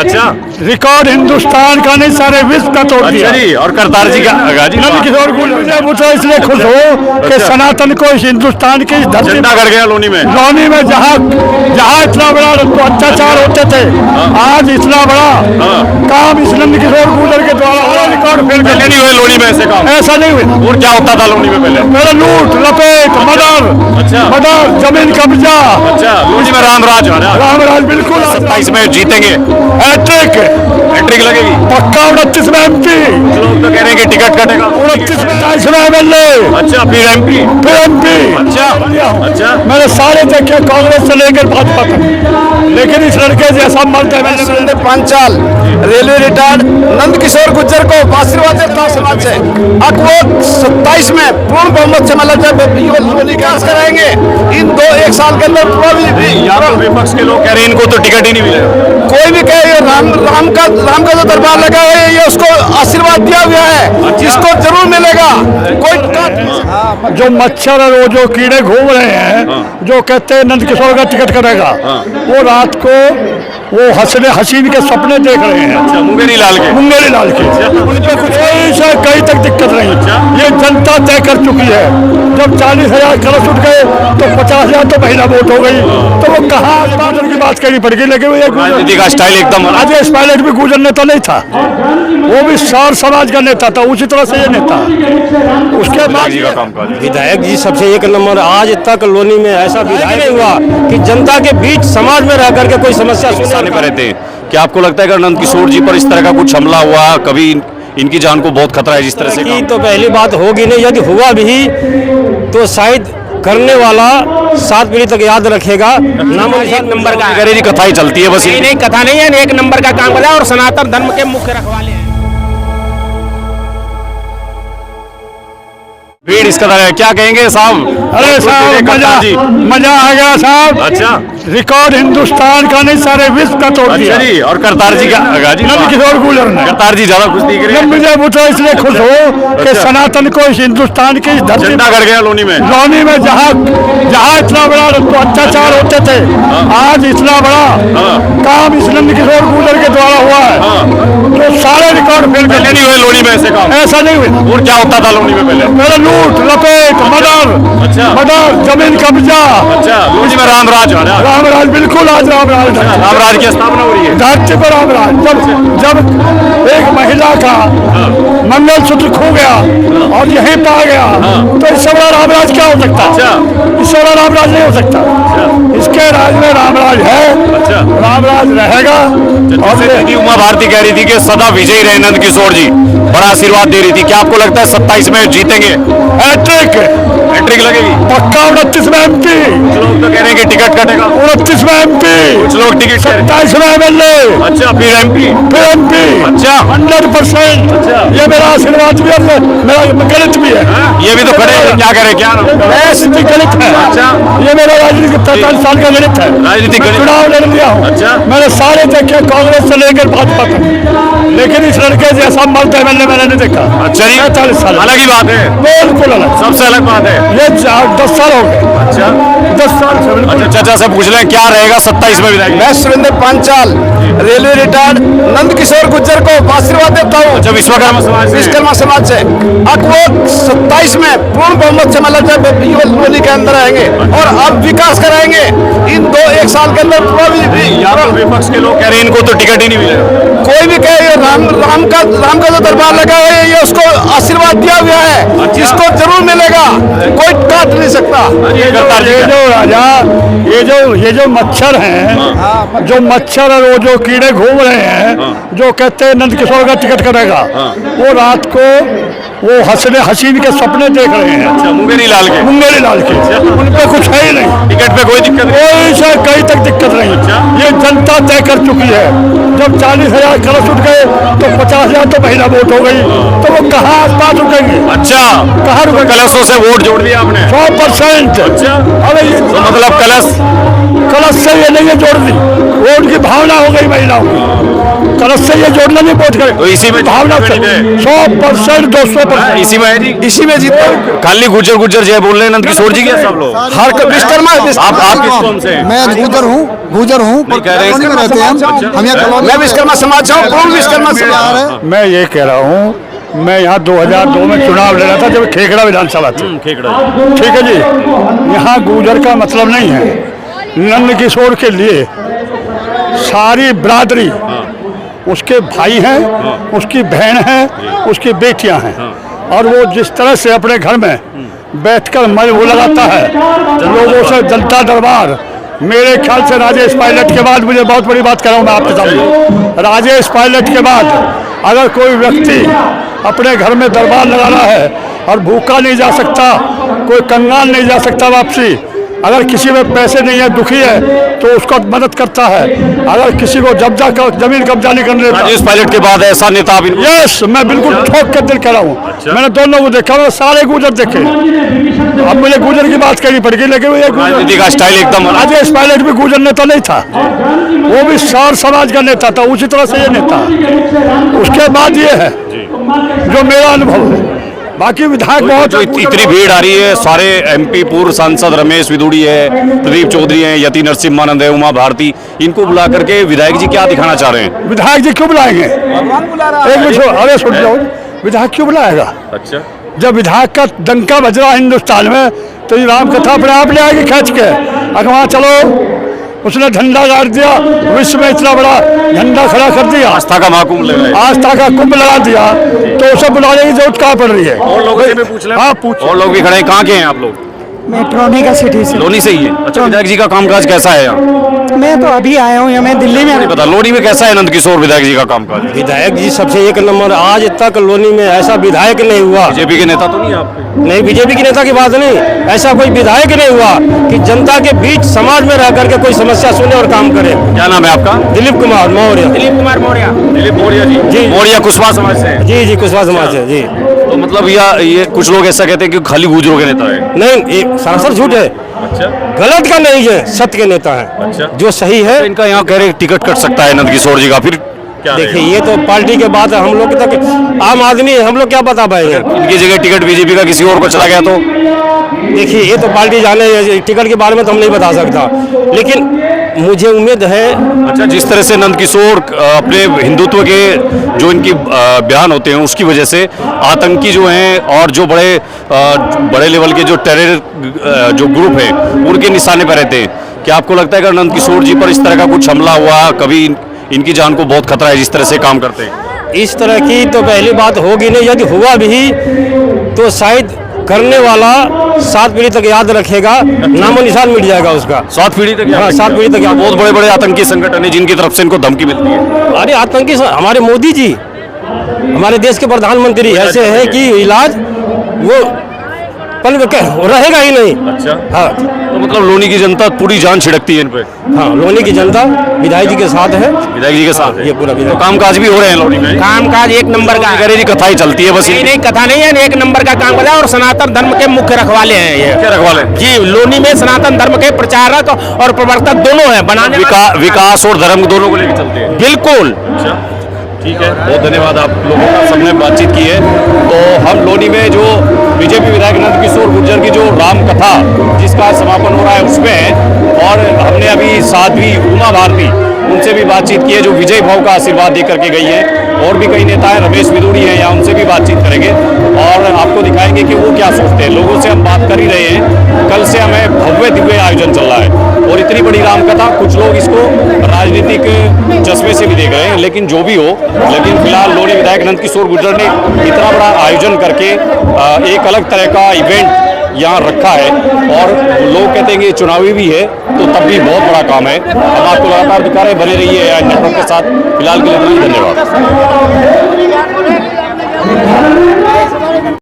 अच्छा, रिकॉर्ड हिंदुस्तान का नहीं सारे विश्व का तोड़ दिया। अच्छा जी। और करतार जी का नंद किशोर गुर्जर मुझे इसलिए खुश हो कि सनातन को इस हिंदुस्तान की धरती झंडा गड़ गया लोनी में। लोनी में जहाँ इतना बड़ा अत्याचार होते थे, आज इतना बड़ा काम इस नंद किशोर गुर्जर के द्वारा हुआ। रिकॉर्ड फेल पहले नहीं हुए लोनी में ऐसे काम? ऐसा नहीं हुआ। और क्या होता था लोनी में पहले? पहले लूट लपेट मर्डर जमीन कब्जा। अच्छा, लोनी में रामराज रामराज बिल्कुल 27 में जीतेंगे। हैट्रिक लगेगी पक्का। 29 में MP, लोग तो कह रहे हैं कि टिकट कटेगा। 29 में 22 में MLA, अच्छा, फिर MP। अच्छा, मैंने सारे देखे कांग्रेस से लेकर भाजपा तक, लेकिन इस लड़के जैसा मर्द है पांचाल रेलवे रिटायर्ड नंद किशोर गुर्जर को आशीर्वाद देता हूं समाज से। अब वो 27 में पूर्ण बहुमत से मतलब जब विकास कराएंगे इन 1 साल के अंदर पूरा विपक्ष के लोग कह रहे हैं इनको तो टिकट ही नहीं मिलेगा। कोई भी कहे राम का जो दरबार लगा हुआ है, ये उसको आशीर्वाद दिया हुआ है, जिसको जरूर मिलेगा। कोई जो मच्छर और वो जो कीड़े घूम रहे हैं, जो कहते हैं नंद किशोर का टिकट करेगा, वो रात को वो हसीन के सपने देख रहे हैं। अच्छा, मुंगेरी लाल के उनके कुछ ऐसा कहीं तक दिक्कत नहीं। ये जनता तय कर चुकी है। जब 40,000 कलश उठ गए तो 50,000 तो महिला वोट हो गई, तो वो कहाँ की बात करनी पड़ेगी। लेकिन राजनीति का स्टाइल एकदम राजेश पायलट भी गुजर नेता नहीं था, वो भी सार समाज का नेता था, उसी तरह से ये नेता। उसके बाद विधायक जी सबसे एक नंबर। आज तक लोनी में ऐसा विधायक नहीं हुआ कि जनता के बीच समाज में रह करके कोई समस्या सुनाने पर रहते हैं। क्या आपको लगता है कि नंद किशोर जी पर इस तरह का कुछ हमला हुआ, कभी इनकी जान को बहुत खतरा है जिस तरह से? तो पहली बात होगी नहीं, यदि हुआ भी तो शायद करने वाला 7 पीढ़ी तक याद रखेगा। एक नंबर का कथा ही चलती है बस। नहीं, कथा नहीं है, एक नंबर का काम करा और सनातन धर्म के मुख्य रखवाले हैं। भीड़ इस कदर है, क्या कहेंगे साहब? अरे साहब मजा आ गया साहब। अच्छा, रिकॉर्ड हिंदुस्तान का नहीं सारे विश्व का तोड़ दिया। अच्छा जी। और करतार जी का नंद किशोर गुर्जर ने। करतार जी ज्यादा खुश दिख रहे हैं। मुझे मुझे इसलिए खुश हो कि सनातन को इस हिंदुस्तान की धरती झंडा गड़ गया लोनी में जहाँ इतना बड़ा अत्याचार होते थे, आज इतना बड़ा काम इस नंद किशोर गुर्जर के द्वारा हुआ है। तो सारे रिकॉर्ड फेल पहले नहीं हुए लोनी में ऐसे काम? ऐसा नहीं हुआ। और क्या होता था लोनी में पहले? लूट लपेट मर्डर जमीन कब्जा। अच्छा, लोनी में रामराज बिल्कुल। आज रामराज की स्थापना हो रही है धरती पर। रामराज जब एक महिला का मंगलसूत्र खो गया और यहीं पा गया, तो इससे बड़ा रामराज क्या हो सकता? इससे बड़ा रामराज नहीं हो सकता। इसके राज में रामराज है, रामराज रहेगा। और उमा भारती कह रही थी कि सदा विजयी रहे नंद किशोर जी, बड़ा आशीर्वाद दे रही थी। क्या आपको लगता है 27 में जीतेंगे? हैट्रिक लगेगी पक्का। 29 में MP, लोग तो कह रहे हैं कि टिकट कटेगा। 29 में MP, कुछ लोग टिकट 27 में MLA। अच्छा, फिर MP। अच्छा, 100%। ये मेरा आशीर्वाद भी है, मेरा गणित भी है। ये भी तो खड़े हैं, क्या करें? क्या गणित है। अच्छा, ये मेरा राजनीतिक 43 साल का गणित है। राजनीतिक चुनाव लड़ लिया हूँ। अच्छा, मैंने सारे देखे कांग्रेस से लेकर भाजपा तक, लेकिन इस लड़के जैसा मर्द MLA मैंने नहीं देखा। अच्छा, 43 साल अलग ही बात है, बिल्कुल अलग, सबसे अलग बात है। ये 10 साल हो गए। अच्छा, 10 साल से। अच्छा, चाचा से पूछ लें क्या रहेगा 27 में विधायक? मैं सुरेंद्र पांचाल रेलवे रिटायर्ड नंद किशोर गुर्जर को आशीर्वाद देता हूँ। अच्छा, विश्वकर्मा समाज से। अब वो 27 में पूर्ण बहुमत से मतलब जब लोनी के अंदर आएंगे और अब विकास कराएंगे इन 1 साल के अंदर पूरा विपक्ष के लोग कह रहे हैं इनको तो टिकट ही नहीं मिलेगा। कोई भी कहे राम का जो दरबार लगा हुआ है, ये उसको आशीर्वाद दिया हुआ है, जिसको जरूर मिलेगा। कोई काट नहीं सकता। ये जो मच्छर हैं, जो मच्छर और वो जो कीड़े घूम रहे हैं, जो कहते हैं नंद किशोर का टिकट करेगा, वो रात को वो हसीन के सपने देख रहे हैं। अच्छा, मुंगेरी लाल के उन पे कुछ है ही नहीं। टिकट पे कोई दिक्कत नहीं, कहीं तक दिक्कत नहीं। ये जनता तय कर चुकी है। जब 40,000 कलश उठ गए तो 50,000 तो महिला वोट हो गई, तो वो कहाँ आसपास रुकेंगे? अच्छा, कहाँ रुकेंगे? कलशों से वोट जोड़ दिया आपने? 100%। अच्छा, अरे तो मतलब कलश से ये नहीं जोड़ दी, वोट की भावना हो गई महिलाओं की। कलश से ये जोड़ना नहीं वोट करे, तो इसी में भावना 100%, 200%। इसी में है जी, इसी में जीते। खाली गुर्जर जय बोल रहे हैं नंद किशोर जी के सब लोग। हर विश्वकर्मा आप कौन से हैं? मैं गुजर हूँ नहीं कह रहे हैं। कॉलोनी में रहते हैं हम यहाँ कॉलोनी मैं विश्वकर्मा समाज हूँ, पूर्ण विश्वकर्मा समाज है। मैं ये कह रहा हूँ, मैं यहाँ 2002 में चुनाव लड़ा था जब खेखड़ा विधानसभा थी। खेकड़ा ठीक है जी, यहाँ गुजर का मतलब नहीं है। नंद किशोर के लिए सारी बिरादरी, उसके भाई हैं, उसकी बहन है, उसकी बेटियां हैं, और वो जिस तरह से अपने घर में बैठकर मन वो लगाता है लोगों से, जनता दरबार, मेरे ख्याल से राजेश पायलट के बाद, मुझे बहुत बड़ी बात कर रहा हूँ मैं आपके सामने, राजेश पायलट के बाद अगर कोई व्यक्ति अपने घर में दरबार लगा रहा है और भूखा नहीं जा सकता, कोई कंगाल नहीं जा सकता वापसी, अगर किसी में पैसे नहीं है, दुखी है, तो उसको मदद करता है, अगर किसी को जमीन कब्जा नहीं करने देता। राजेश पायलट के बाद ऐसा नेता अभी यस, मैं बिल्कुल ठोक कर दिल कह रहा हूँ। मैंने दोनों को देखा, मैं सारे गुजर देखे। अब मुझे गुजर की बात करनी पड़ेगी, लेकिन ये राजनीति का स्टाइल एकदम अलग। राजेश पायलट भी गुजर नेता नहीं था, वो भी सार समाज का नेता था, उसी तरह से ये नेता। उसके बाद ये है जो मेरा अनुभव है, बाकी विधायक बहुत जो इतनी भीड़ आ रही है, सारे एमपी पूर्व सांसद रमेश विदुड़ी है, प्रदीप चौधरी हैं, यति नरसिम्हानंद है, उमा भारती, इनको बुला करके विधायक जी क्या दिखाना चाह रहे हैं? विधायक जी क्यों बुलाएंगे? एक मिनट, अरे सुन जाओ, विधायक क्यों बुलाएगा? अच्छा, जब विधायक का डंका बज रहा हिंदुस्तान में, तो ये राम कथा अपने आप ले आएगी खींच के, अगर वहाँ चलो, उसने झंडा गाड़ दिया, विश्व में इतना बड़ा झंडा खड़ा कर दिया, आस्था का महाकुंभ लगा, आस्था का कुंभ लगा दिया, तो उसे बुलाने की जरूरत कहाँ पड़ रही है? और लोगों से भी पूछ लें। हाँ पूछ। और लोग भी खड़े हैं, कहाँ के हैं आप लोग? मैं ट्रॉनी का सिटी से। लोनी से ही है। अच्छा, विधायक जी का कामकाज कैसा है यहाँ? मैं तो अभी आया हूँ, मैं दिल्ली में। नहीं पता, लोनी में कैसा है नंद किशोर विधायक जी का कामकाज? विधायक जी सबसे एक नंबर, आज तक लोनी में ऐसा विधायक नहीं हुआ। बीजेपी के नेता तो नहीं आप? नहीं, बीजेपी के नेता की बात नहीं, ऐसा कोई विधायक नहीं हुआ कि जनता के बीच समाज में रह करके कोई समस्या सुने और काम करे। क्या नाम है आपका? दिलीप कुमार मौर्य। दिलीप मौर्य जी। जी। मौर्य कुशवाहा समाज से है। जी कुशवाहा समाज से जी। तो मतलब ये कुछ लोग ऐसा कहते हैं कि खाली गुजरों के नेता है। नहीं, ये सरासर झूठ है, अच्छा, गलत का नहीं है, सत्य के नेता है। अच्छा। जो सही है। इनका यहाँ कह रहे टिकट कट सकता है नंद किशोर जी का, फिर क्या देखिए ये तो पार्टी के बात है, हम लोग तक आम आदमी है, हम लोग क्या बता पाएंगे। इनकी जगह टिकट बीजेपी का किसी और को चला गया तो? देखिए ये तो पार्टी जाने, टिकट के बारे में तो हम नहीं बता सकता, लेकिन मुझे उम्मीद है। अच्छा, जिस तरह से नंद किशोर अपने हिंदुत्व के जो इनकी बयान होते हैं उसकी वजह से आतंकी जो हैं और जो बड़े लेवल के जो टेरर जो ग्रुप हैं उनके निशाने पर रहते हैं, क्या आपको लगता है कि नंद किशोर जी पर इस तरह का कुछ हमला हुआ, कभी इनकी जान को बहुत खतरा है जिस तरह से काम करते हैं? इस तरह की तो पहली बात होगी नहीं, यदि हुआ भी तो शायद करने वाला 7 पीढ़ी तक याद रखेगा, नामो निशान मिट जाएगा उसका। 7 पीढ़ी तक? हाँ, 7 पीढ़ी तक याद। बहुत बड़े बड़े आतंकी संगठन है जिनकी तरफ से इनको धमकी मिलती है। अरे आतंकी हमारे मोदी जी, हमारे देश के प्रधानमंत्री ऐसे हैं कि इलाज वो पल में रहेगा ही नहीं। अच्छा, हाँ, तो मतलब लोनी की जनता पूरी जान छिड़कती है इन पे? हाँ, लोनी की जनता विधायक जी के साथ है। विधायक जी के साथ है ये पूरा तो कामकाज भी हो रहे हैं लोनी में? कामकाज एक नंबर का जी, कथा ही चलती है बस। नहीं, कथा नहीं है, एक नंबर का काम कर, और सनातन धर्म के मुख्य रखवाले हैं ये। क्या रखवाले? जी, लोनी में सनातन धर्म के प्रचारक और प्रवर्तक दोनों हैं, बनाने विकास और धर्म दोनों को लेकर चलते हैं। बिल्कुल। अच्छा, ठीक है, बहुत धन्यवाद आप लोगों का, सबने बातचीत की है। तो हम लोनी में जो बीजेपी विधायक नंद किशोर गुर्जर की जो राम कथा जिसका समापन हो रहा है उसमें है, और हमने अभी साध्वी उमा भारती उनसे भी बातचीत की है जो विजय भाव का आशीर्वाद दे करके गई है, और भी कई नेता हैं, रमेश विदुड़ी हैं यहाँ, उनसे भी बातचीत करेंगे और आपको दिखाएंगे कि वो क्या सोचते हैं। लोगों से हम बात कर ही रहे हैं, कल से हमें भव्य दिव्य आयोजन चल रहा है और इतनी बड़ी रामकथा, कुछ लोग इसको राजनीतिक चश्मे से भी देख रहे हैं, लेकिन जो भी हो, लेकिन फिलहाल लोनी विधायक नंद किशोर गुर्जर ने इतना बड़ा आयोजन करके एक अलग तरह का इवेंट यहाँ रखा है, और लोग कहते हैं कि चुनावी भी है तो तब भी बहुत बड़ा काम है। हम आपको लगातार दिखा रहे, बने रहिए नेटवर्क के साथ। फिलहाल के लिए धन्यवाद।